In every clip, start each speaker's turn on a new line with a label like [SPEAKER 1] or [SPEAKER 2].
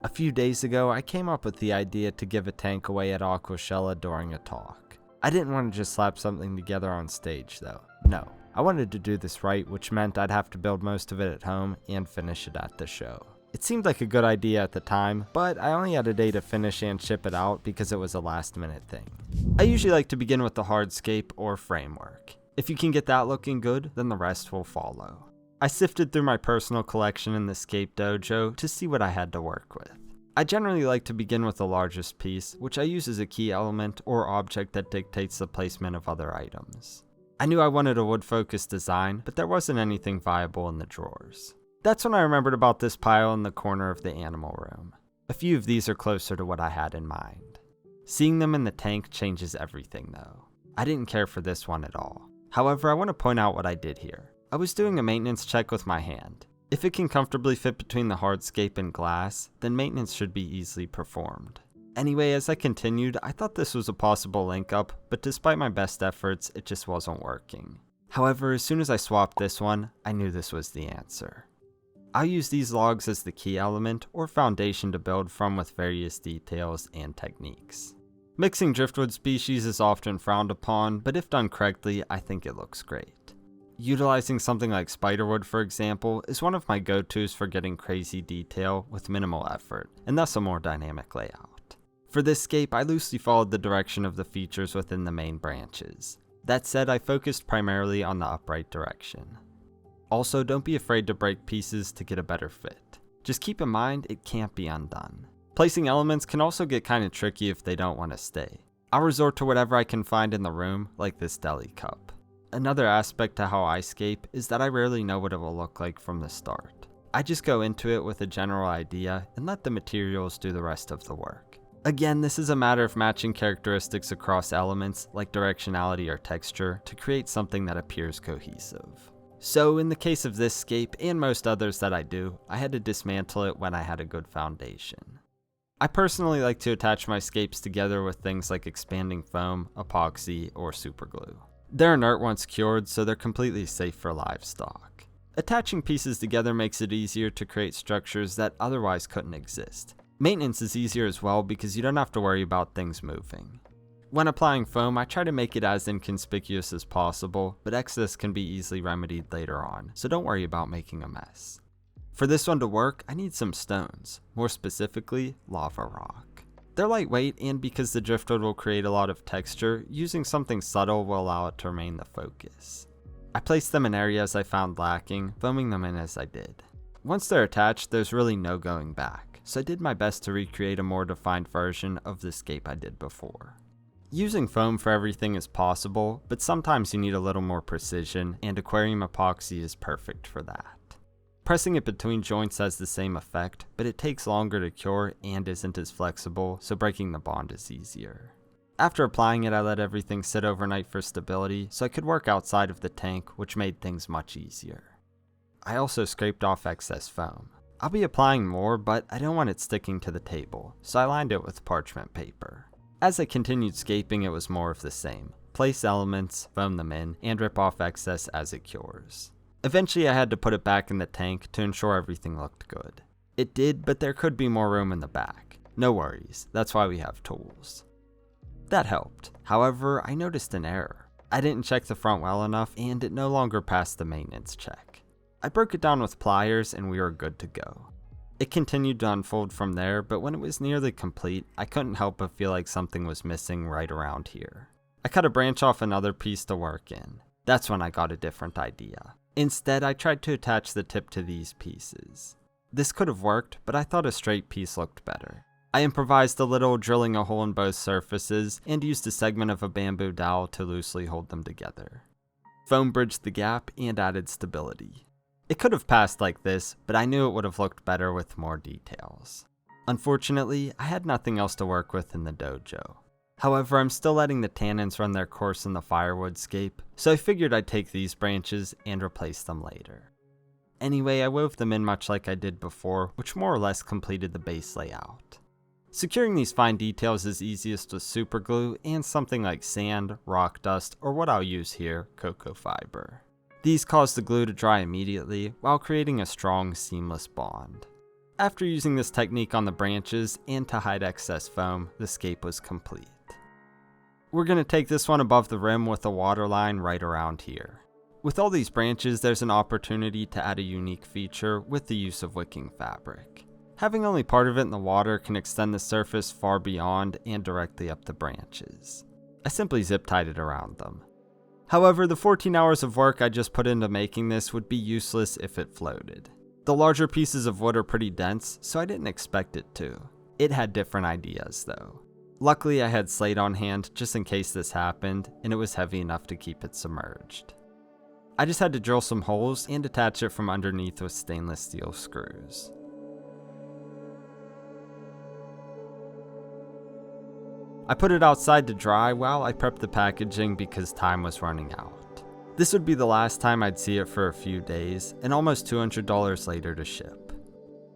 [SPEAKER 1] A few days ago, I came up with the idea to give a tank away at Aquashella during a talk. I didn't want to just slap something together on stage though. No, I wanted to do this right, which meant I'd have to build most of it at home and finish it at the show. It seemed like a good idea at the time, but I only had a day to finish and ship it out because it was a last minute thing. I usually like to begin with the hardscape or framework. If you can get that looking good, then the rest will follow. I sifted through my personal collection in the Scape Dojo to see what I had to work with. I generally like to begin with the largest piece, which I use as a key element or object that dictates the placement of other items. I knew I wanted a wood-focused design, but there wasn't anything viable in the drawers. That's when I remembered about this pile in the corner of the animal room. A few of these are closer to what I had in mind. Seeing them in the tank changes everything though. I didn't care for this one at all. However, I want to point out what I did here. I was doing a maintenance check with my hand. If it can comfortably fit between the hardscape and glass, then maintenance should be easily performed. Anyway, as I continued, I thought this was a possible link up, but despite my best efforts, it just wasn't working. However, as soon as I swapped this one, I knew this was the answer. I'll use these logs as the key element or foundation to build from with various details and techniques. Mixing driftwood species is often frowned upon, but if done correctly, I think it looks great. Utilizing something like spiderwood, for example, is one of my go-tos for getting crazy detail with minimal effort, and thus a more dynamic layout. For this scape, I loosely followed the direction of the features within the main branches. That said, I focused primarily on the upright direction. Also, don't be afraid to break pieces to get a better fit. Just keep in mind, it can't be undone. Placing elements can also get kinda tricky if they don't want to stay. I'll resort to whatever I can find in the room, like this deli cup. Another aspect to how I scape is that I rarely know what it will look like from the start. I just go into it with a general idea and let the materials do the rest of the work. Again, this is a matter of matching characteristics across elements like directionality or texture to create something that appears cohesive. So in the case of this scape and most others that I do, I had to dismantle it when I had a good foundation. I personally like to attach my scapes together with things like expanding foam, epoxy, or superglue. They're inert once cured, so they're completely safe for livestock. Attaching pieces together makes it easier to create structures that otherwise couldn't exist. Maintenance is easier as well because you don't have to worry about things moving. When applying foam, I try to make it as inconspicuous as possible, but excess can be easily remedied later on, so don't worry about making a mess. For this one to work, I need some stones, more specifically, lava rock. They're lightweight, and because the driftwood will create a lot of texture, using something subtle will allow it to remain the focus. I placed them in areas I found lacking, foaming them in as I did. Once they're attached, there's really no going back, so I did my best to recreate a more defined version of the scape I did before. Using foam for everything is possible, but sometimes you need a little more precision, and aquarium epoxy is perfect for that. Pressing it between joints has the same effect, but it takes longer to cure and isn't as flexible, so breaking the bond is easier. After applying it, I let everything sit overnight for stability, so I could work outside of the tank, which made things much easier. I also scraped off excess foam. I'll be applying more, but I don't want it sticking to the table, so I lined it with parchment paper. As I continued scaping, it was more of the same. Place elements, foam them in, and rip off excess as it cures. Eventually I had to put it back in the tank to ensure everything looked good. It did, but there could be more room in the back. No worries, that's why we have tools. That helped. However, I noticed an error. I didn't check the front well enough, and it no longer passed the maintenance check. I broke it down with pliers and we were good to go. It continued to unfold from there, but when it was nearly complete, I couldn't help but feel like something was missing right around here. I cut a branch off another piece to work in. That's when I got a different idea. Instead, I tried to attach the tip to these pieces. This could have worked, but I thought a straight piece looked better. I improvised a little, drilling a hole in both surfaces, and used a segment of a bamboo dowel to loosely hold them together. Foam bridged the gap and added stability. It could have passed like this, but I knew it would have looked better with more details. Unfortunately, I had nothing else to work with in the dojo. However, I'm still letting the tannins run their course in the firewood scape, so I figured I'd take these branches and replace them later. Anyway, I wove them in much like I did before, which more or less completed the base layout. Securing these fine details is easiest with superglue and something like sand, rock dust, or what I'll use here, cocoa fiber. These cause the glue to dry immediately while creating a strong, seamless bond. After using this technique on the branches and to hide excess foam, the scape was complete. We're going to take this one above the rim with a water line right around here. With all these branches, there's an opportunity to add a unique feature with the use of wicking fabric. Having only part of it in the water can extend the surface far beyond and directly up the branches. I simply zip tied it around them. However, the 14 hours of work I just put into making this would be useless if it floated. The larger pieces of wood are pretty dense, so I didn't expect it to. It had different ideas though. Luckily I had Slate on hand just in case this happened, and it was heavy enough to keep it submerged. I just had to drill some holes and attach it from underneath with stainless steel screws. I put it outside to dry while I prepped the packaging because time was running out. This would be the last time I'd see it for a few days, and almost $200 later to ship.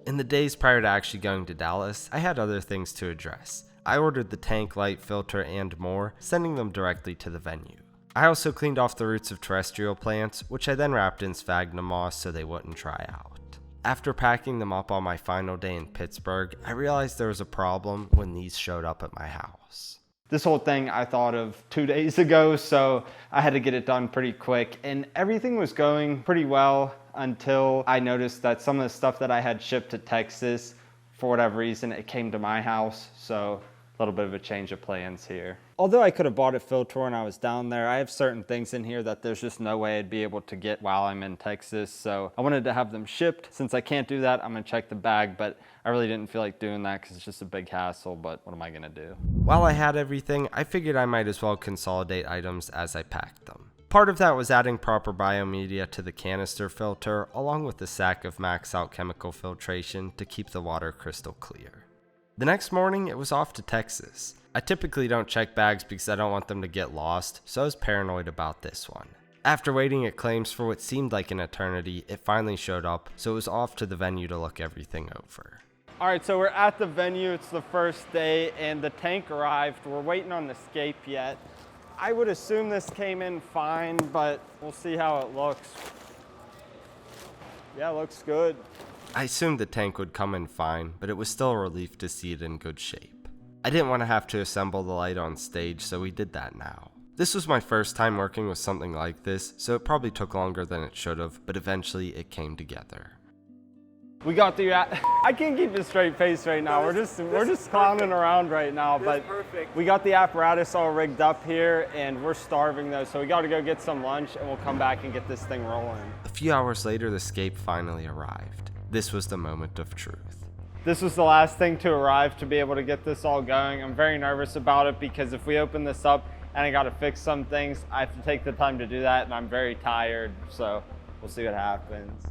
[SPEAKER 1] In the days prior to actually going to Dallas, I had other things to address. I ordered the tank, light, filter, and more, sending them directly to the venue. I also cleaned off the roots of terrestrial plants, which I then wrapped in sphagnum moss so they wouldn't dry out. After packing them up on my final day in Pittsburgh, I realized there was a problem when these showed up at my house. This whole thing I thought of 2 days ago, so I had to get it done pretty quick, and everything was going pretty well until I noticed that some of the stuff that I had shipped to Texas, for whatever reason, it came to my house, so a little bit of a change of plans here. Although I could have bought it Filtor when I was down there, I have certain things in here that there's just no way I'd be able to get while I'm in Texas, so I wanted to have them shipped. Since I can't do that, I'm gonna check the bag, but I really didn't feel like doing that because it's just a big hassle, but what am I gonna do? While I had everything, I figured I might as well consolidate items as I packed them. Part of that was adding proper biomedia to the canister filter, along with a sack of Max Out chemical filtration to keep the water crystal clear. The next morning, it was off to Texas. I typically don't check bags because I don't want them to get lost, so I was paranoid about this one. After waiting at claims for what seemed like an eternity, it finally showed up, so it was off to the venue to look everything over. All right, so we're at the venue. It's the first day, and the tank arrived. We're waiting on the scape yet. I would assume this came in fine, but we'll see how it looks. Yeah, it looks good. I assumed the tank would come in fine, but it was still a relief to see it in good shape. I didn't want to have to assemble the light on stage, so we did that now. This was my first time working with something like this, so it probably took longer than it should have, but eventually it came together. We got the, I can't keep a straight face right now. We're just clowning around right now, but we got the apparatus all rigged up here, and we're starving though, so we got to go get some lunch, and we'll come back and get this thing rolling. A few hours later, the scape finally arrived. This was the moment of truth. This was the last thing to arrive to be able to get this all going. I'm very nervous about it because if we open this up and I got to fix some things, I have to take the time to do that, and I'm very tired, so we'll see what happens.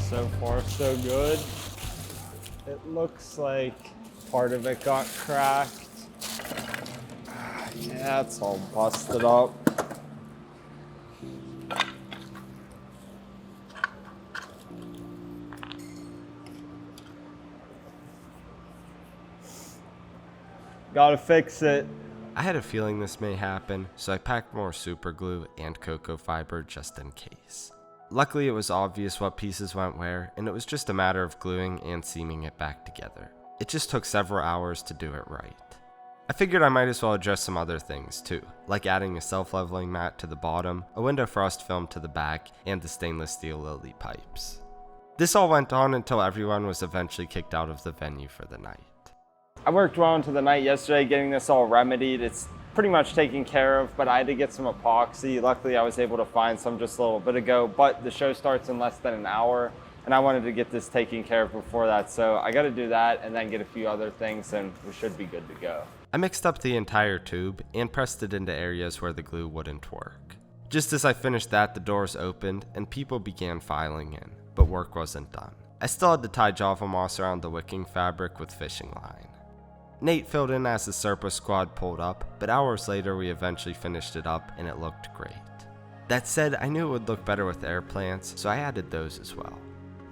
[SPEAKER 1] So far, so good. It looks like part of it got cracked. Yeah, it's all busted up. Gotta fix it. I had a feeling this may happen, so I packed more super glue and cocoa fiber just in case. Luckily, it was obvious what pieces went where, and it was just a matter of gluing and seaming it back together. It just took several hours to do it right. I figured I might as well address some other things too, like adding a self-leveling mat to the bottom, a window frost film to the back, and the stainless steel lily pipes. This all went on until everyone was eventually kicked out of the venue for the night. I worked well into the night yesterday getting this all remedied. It's pretty much taken care of, but I had to get some epoxy. Luckily, I was able to find some just a little bit ago, but the show starts in less than an hour, and I wanted to get this taken care of before that, so I got to do that and then get a few other things, and we should be good to go. I mixed up the entire tube and pressed it into areas where the glue wouldn't work. Just as I finished that, the doors opened, and people began filing in, but work wasn't done. I still had to tie Java moss around the wicking fabric with fishing line. Nate filled in as the Serpa squad pulled up, but hours later we eventually finished it up and it looked great. That said, I knew it would look better with air plants, so I added those as well.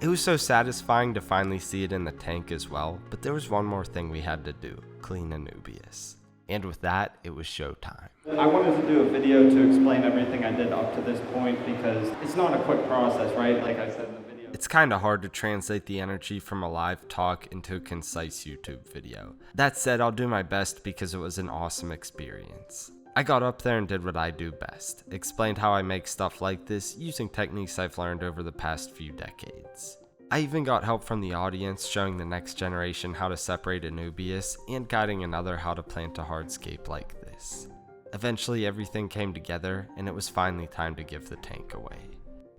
[SPEAKER 1] It was so satisfying to finally see it in the tank as well, but there was one more thing we had to do, clean Anubius. And with that, it was showtime.
[SPEAKER 2] I wanted to do a video to explain everything I did up to this point because it's not a quick process, right? Like I said in the video.
[SPEAKER 1] It's kind of hard to translate the energy from a live talk into a concise YouTube video. That said, I'll do my best because it was an awesome experience. I got up there and did what I do best, explained how I make stuff like this using techniques I've learned over the past few decades. I even got help from the audience showing the next generation how to separate a Nubius and guiding another how to plant a hardscape like this. Eventually everything came together and it was finally time to give the tank away.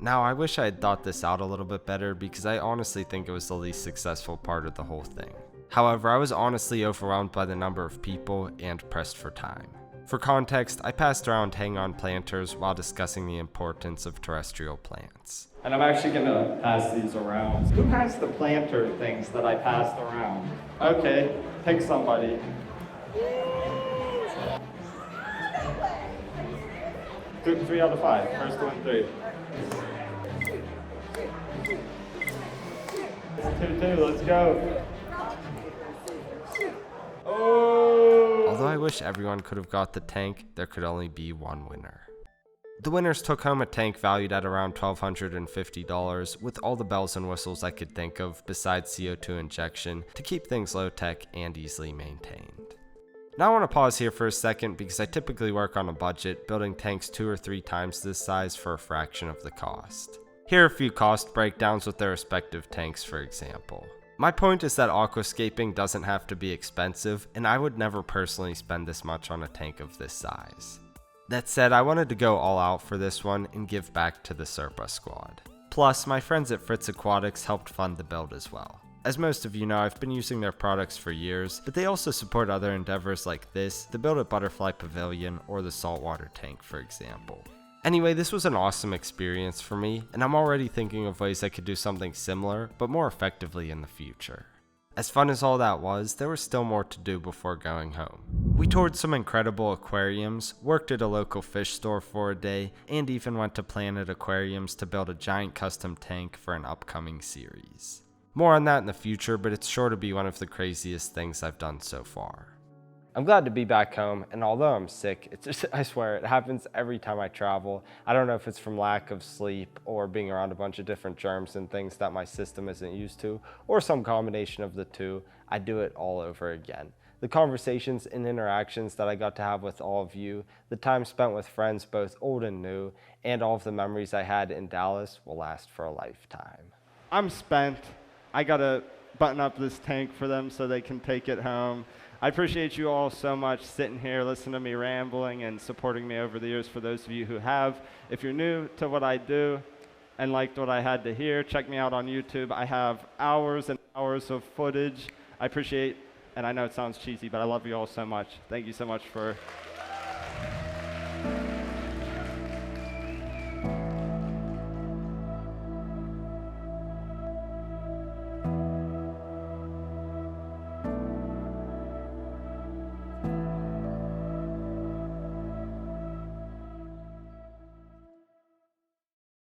[SPEAKER 1] Now I wish I had thought this out a little bit better because I honestly think it was the least successful part of the whole thing. However, I was honestly overwhelmed by the number of people and pressed for time. For context, I passed around hang on planters while discussing the importance of terrestrial plants.
[SPEAKER 2] And I'm actually gonna pass these around. Who has the planter things that I passed around? Okay, pick somebody. 3 out of 5, first one 3. 2, let's go. Oh!
[SPEAKER 1] Although I wish everyone could have got the tank, there could only be one winner. The winners took home a tank valued at around $1,250 with all the bells and whistles I could think of besides CO2 injection to keep things low tech and easily maintained. Now I want to pause here for a second because I typically work on a budget, building tanks 2 or 3 times this size for a fraction of the cost. Here are a few cost breakdowns with their respective tanks, for example. My point is that aquascaping doesn't have to be expensive, and I would never personally spend this much on a tank of this size. That said, I wanted to go all out for this one and give back to the Serpa squad. Plus, my friends at Fritz Aquatics helped fund the build as well. As most of you know, I've been using their products for years, but they also support other endeavors like this, the Build a Butterfly Pavilion, or the saltwater tank, for example. Anyway, this was an awesome experience for me, and I'm already thinking of ways I could do something similar, but more effectively in the future. As fun as all that was, there was still more to do before going home. We toured some incredible aquariums, worked at a local fish store for a day, and even went to Planet Aquariums to build a giant custom tank for an upcoming series. More on that in the future, but it's sure to be one of the craziest things I've done so far. I'm glad to be back home, and although I'm sick, I swear, it happens every time I travel. I don't know if it's from lack of sleep or being around a bunch of different germs and things that my system isn't used to, or some combination of the two. I do it all over again. The conversations and interactions that I got to have with all of you, the time spent with friends both old and new, and all of the memories I had in Dallas will last for a lifetime.
[SPEAKER 2] I'm spent. I gotta button up this tank for them so they can take it home. I appreciate you all so much sitting here, listening to me rambling and supporting me over the years. For those of you who have, if you're new to what I do and liked what I had to hear, check me out on YouTube. I have hours and hours of footage. I appreciate, and I know it sounds cheesy, but I love you all so much. Thank you so much for